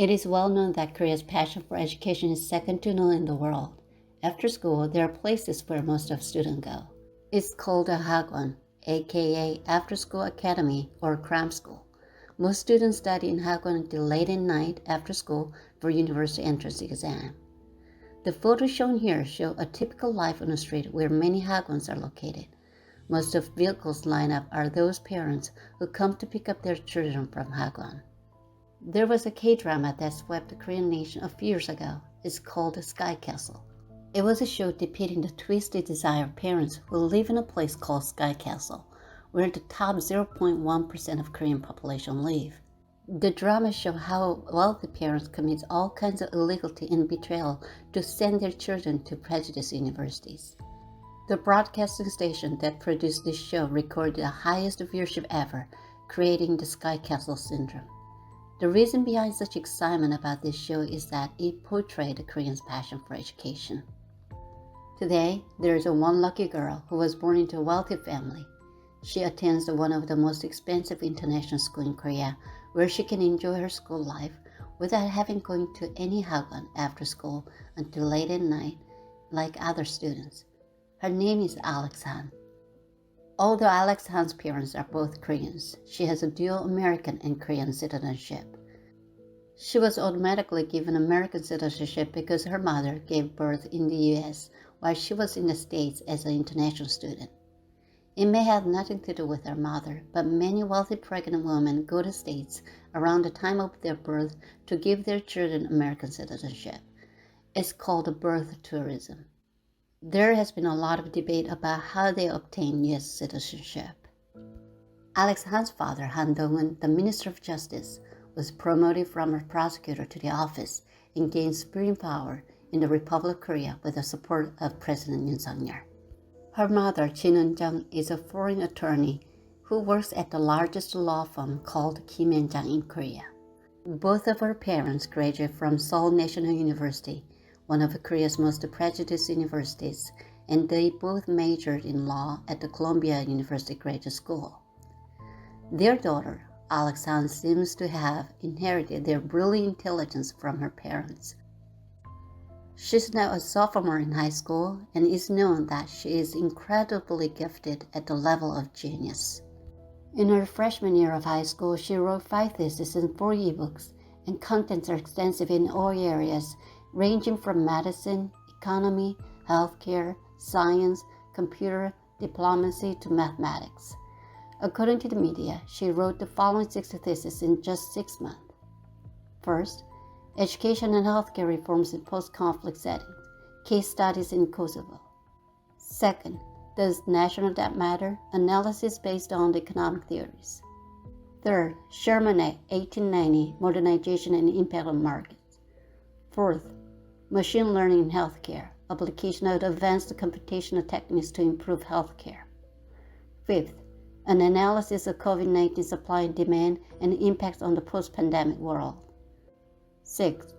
It is well known that Korea's passion for education is second to none in the world. After school, there are places where most of students go. It's called a hagwon, aka After School Academy or cram school. Most students study in hagwon until late at night after school for university entrance exam. The photos shown here show a typical life on a street where many hagwons are located. Most of vehicles lined up are those parents who come to pick up their children from hagwon. There was a K-drama that swept the Korean nation a few years ago. It's called Sky Castle. It was a show depicting the twisted desire of parents who live in a place called Sky Castle, where the top 0.1% of Korean population live. The drama showed how wealthy parents commit all kinds of illegality and betrayal to send their children to prestigious universities. The broadcasting station that produced this show recorded the highest viewership ever, creating the Sky Castle syndrome. The reason behind such excitement about this show is that it portrayed the Koreans' passion for education. Today, there is one lucky girl who was born into a wealthy family. She attends one of the most expensive international schools in Korea, where she can enjoy her school life without having going to any hagwon after school until late at night like other students. Her name is Alex Han. Although Alex Han's parents are both Koreans, she has a dual American and Korean citizenship. She was automatically given American citizenship because her mother gave birth in the U.S. while she was in the States as an international student. It may have nothing to do with her mother, but many wealthy pregnant women go to the States around the time of their birth to give their children American citizenship. It's called birth tourism. There has been a lot of debate about how they obtain U.S. citizenship. Alex Han's father, Han Dong-un, the Minister of Justice, was promoted from a prosecutor to the office and gained supreme power in the Republic of Korea with the support of President Yoon Suk-yeol. Her mother, Jin Eun-jung, is a foreign attorney who works at the largest law firm called Kim En-jang in Korea. Both of her parents graduated from Seoul National University, one of Korea's most prestigious universities, and they both majored in law at the Columbia University Graduate School. Their daughter, Alex Han, seems to have inherited their brilliant intelligence from her parents. She's now a sophomore in high school and is known that she is incredibly gifted at the level of genius. In her freshman year of high school, she wrote 5 theses and 4 ebooks, and contents are extensive in all areas, ranging from medicine, economy, healthcare, science, computer, diplomacy to mathematics. According to the media, she wrote the following 6 theses in just 6 months. First, education and healthcare reforms in post-conflict settings, case studies in Kosovo. Second, does national debt matter? Analysis based on the economic theories. Third, Sherman Act 1890, modernization and impact on markets. Fourth, machine learning in healthcare, application of advanced computational techniques to improve healthcare. Fifth, an analysis of COVID-19 supply and demand and impacts on the post-pandemic world. Sixth,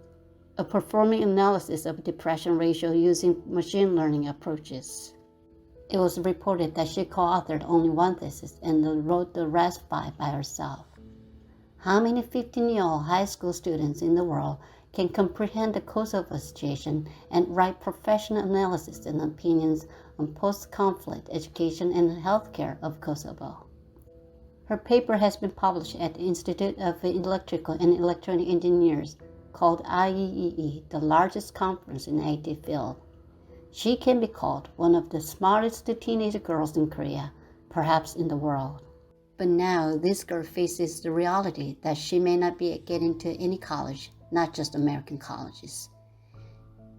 a performing analysis of depression ratio using machine learning approaches. It was reported that she co-authored only 1 thesis and wrote the rest 5 by herself. How many 15-year-old high school students in the world can comprehend the Kosovo situation and write professional analysis and opinions on post-conflict education and healthcare of Kosovo? Her paper has been published at the Institute of Electrical and Electronic Engineers, called IEEE, the largest conference in the IT field. She can be called one of the smartest teenage girls in Korea, perhaps in the world. But now this girl faces the reality that she may not be getting to any college, not just American colleges.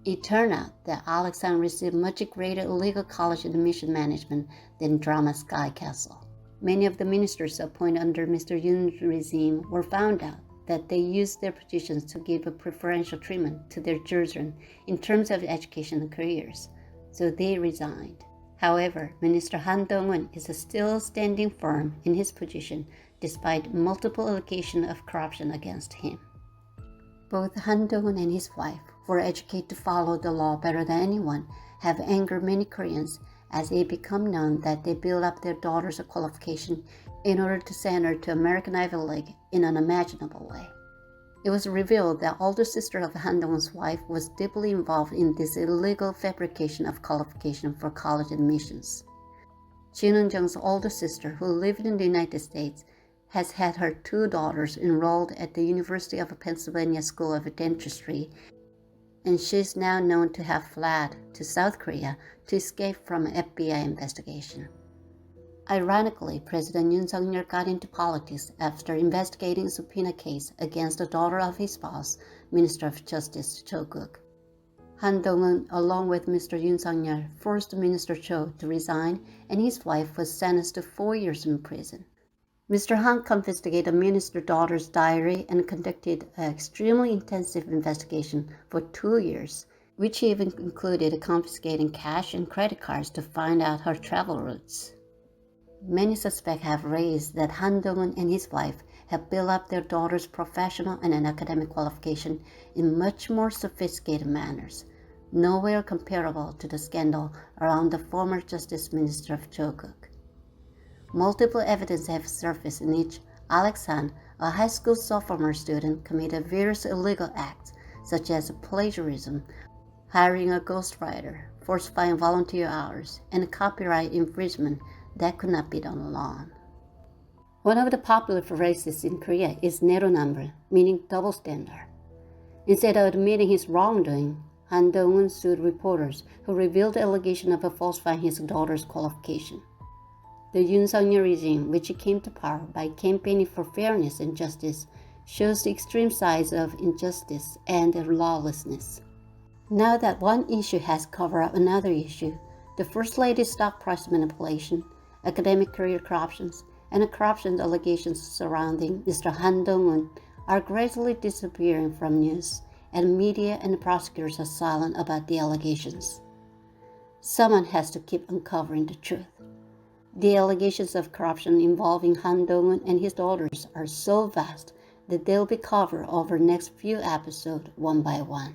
It turned out that Alex Han received much greater illegal college admission management than drama Sky Castle. Many of the ministers appointed under Mr. Yoon's regime were found out that they used their positions to give a preferential treatment to their children in terms of education and careers, so they resigned. However, Minister Han Dong-un is still standing firm in his position despite multiple allegations of corruption against him. Both Han Dong-un and his wife were educated to follow the law better than anyone, have angered many Koreans as it become known that they build up their daughter's qualification in order to send her to American Ivy League in an unimaginable way. It was revealed that older sister of Han Dong-un's wife was deeply involved in this illegal fabrication of qualifications for college admissions. Jin Eun-jung's older sister, who lived in the United States, has had her 2 daughters enrolled at the University of Pennsylvania School of Dentistry, and she is now known to have fled to South Korea to escape from an FBI investigation. Ironically, President Yoon Suk-yeol got into politics after investigating a subpoena case against the daughter of his boss, Minister of Justice Cho Guk. Han Dong-un, along with Mr. Yoon Suk-yeol, forced Minister Cho to resign, and his wife was sentenced to 4 years in prison. Mr. Han confiscated the minister's daughter's diary and conducted an extremely intensive investigation for 2 years, which even included confiscating cash and credit cards to find out her travel routes. Many suspects have raised that Han Dong-un and his wife have built up their daughter's professional and academic qualification in much more sophisticated manners, nowhere comparable to the scandal around the former Justice Minister of Cho Guk. Multiple evidence have surfaced in which Alex Han, a high school sophomore student, committed various illegal acts such as plagiarism, hiring a ghostwriter, falsifying volunteer hours, and copyright infringement that could not be done alone. One of the popular phrases in Korea is 내로남불, meaning double standard. Instead of admitting his wrongdoing, Han Dong-un sued reporters who revealed the allegation of falsifying his daughter's qualification. The Yoon Suk-yeol regime, which came to power by campaigning for fairness and justice, shows the extreme sides of injustice and lawlessness. Now that one issue has covered up another issue, the First Lady's stock price manipulation, academic career corruptions, and the corruption allegations surrounding Mr. Han Dong-un are gradually disappearing from news, and media and prosecutors are silent about the allegations. Someone has to keep uncovering the truth. The allegations of corruption involving Han Dong-un and his daughters are so vast that they'll be covered over the next few episodes one by one.